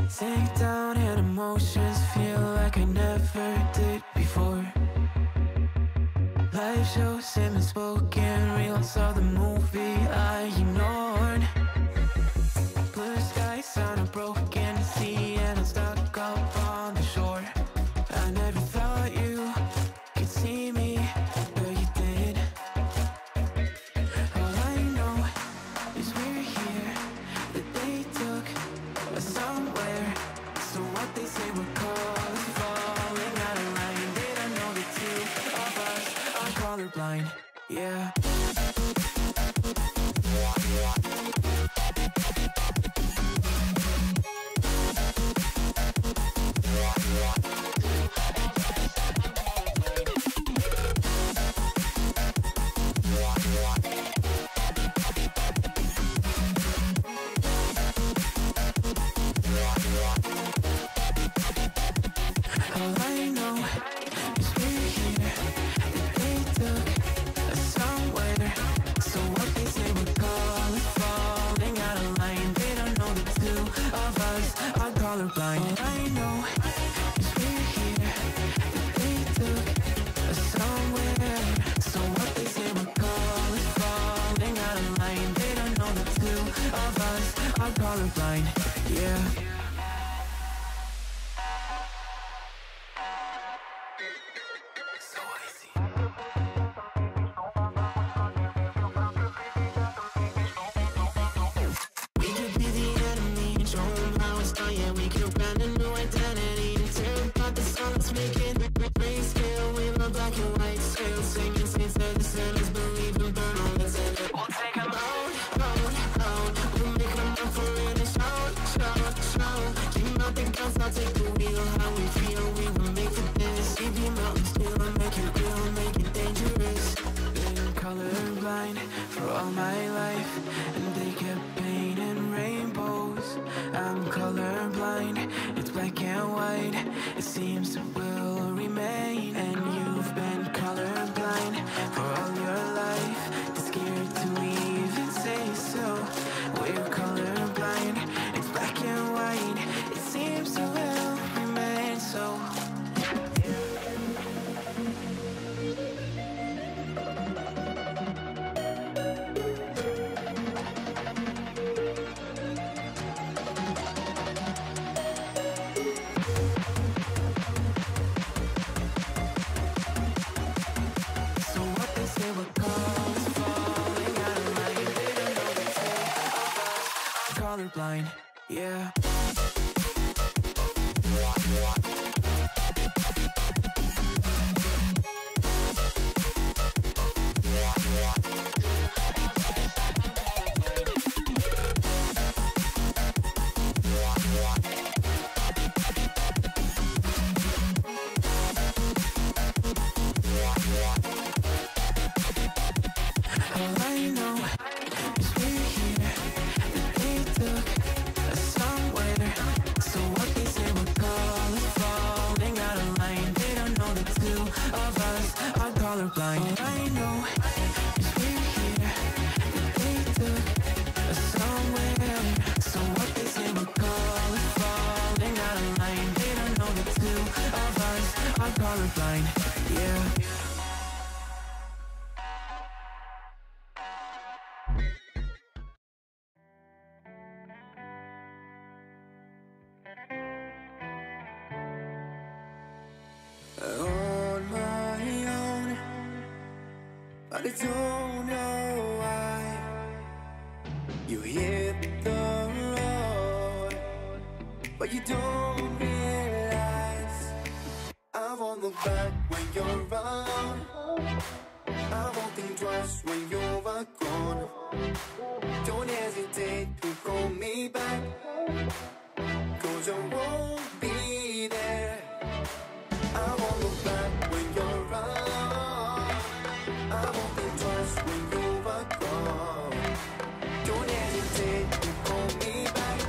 Sink down and emotions feel like I never did before. Live shows, him spoken reels of the movie I ignored. Blue skies on a broken sea, and I'm stuck up on the shore. I never thought you could see me, but you did. All I know is we're here, that they took us somewhere. So what they say we're called is falling out of line. They don't know the two of us are colorblind, yeah. All I know is we're here, that they took us somewhere. So what they say we're called is falling out of line. They don't know the two of us are colorblind. All I know is we're here, that they took us somewhere. So what they say we're called is falling out of line. They don't know the two of us are colorblind, yeah. I'll take the wheel, how we feel, we were made for this. Leave your mountains still, make it real, make it dangerous. Been colorblind for all my life, and they kept painting rainbows. I'm colorblind, it's black and white, it seems it will remain. And you've been colorblind for all your life, too scared to even say so. We're colorblind, it's black and white, it seems it will remain so. So what they say we're called is falling out of line. They don't know the two of us are colorblind, yeah. All I know is we're here, that they took us somewhere. So what they say we're called is falling out of line. They don't know the two of us are colorblind. All I know is we're here, that they took us somewhere. So what they say we're called is falling out of line. They don't know the two of us are colorblind, yeah. On my own, but I don't know why you hit the road, but you don't realize I won't look back when you're around. I won't think twice when you're gone. Don't hesitate to call me back, 'cause I won't be there. I won't look back when you're around. I won't think twice when you're gone. Don't hesitate to call me back,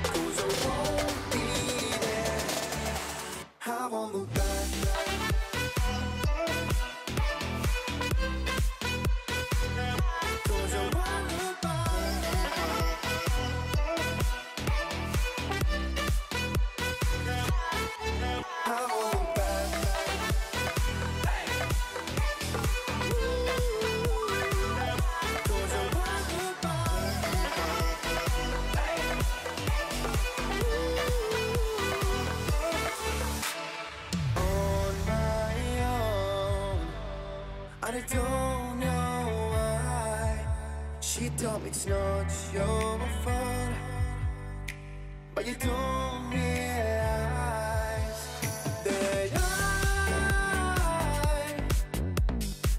'cause I won't be there. I won't look back. and I don't know why. She told me it's not your fault, but you don't realize that I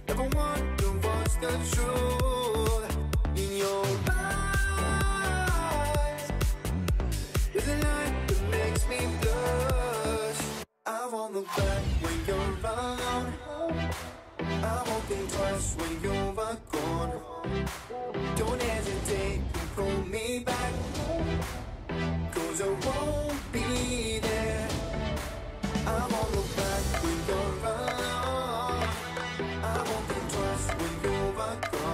never wonder what's the truth in your eyes. There's a light that makes me blush. I won't look back when you're alone. I won't think twice when you're gone. Don't hesitate to pull me back, 'cause I won't be there. I won't look back when you're alone. I won't think twice when you're gone.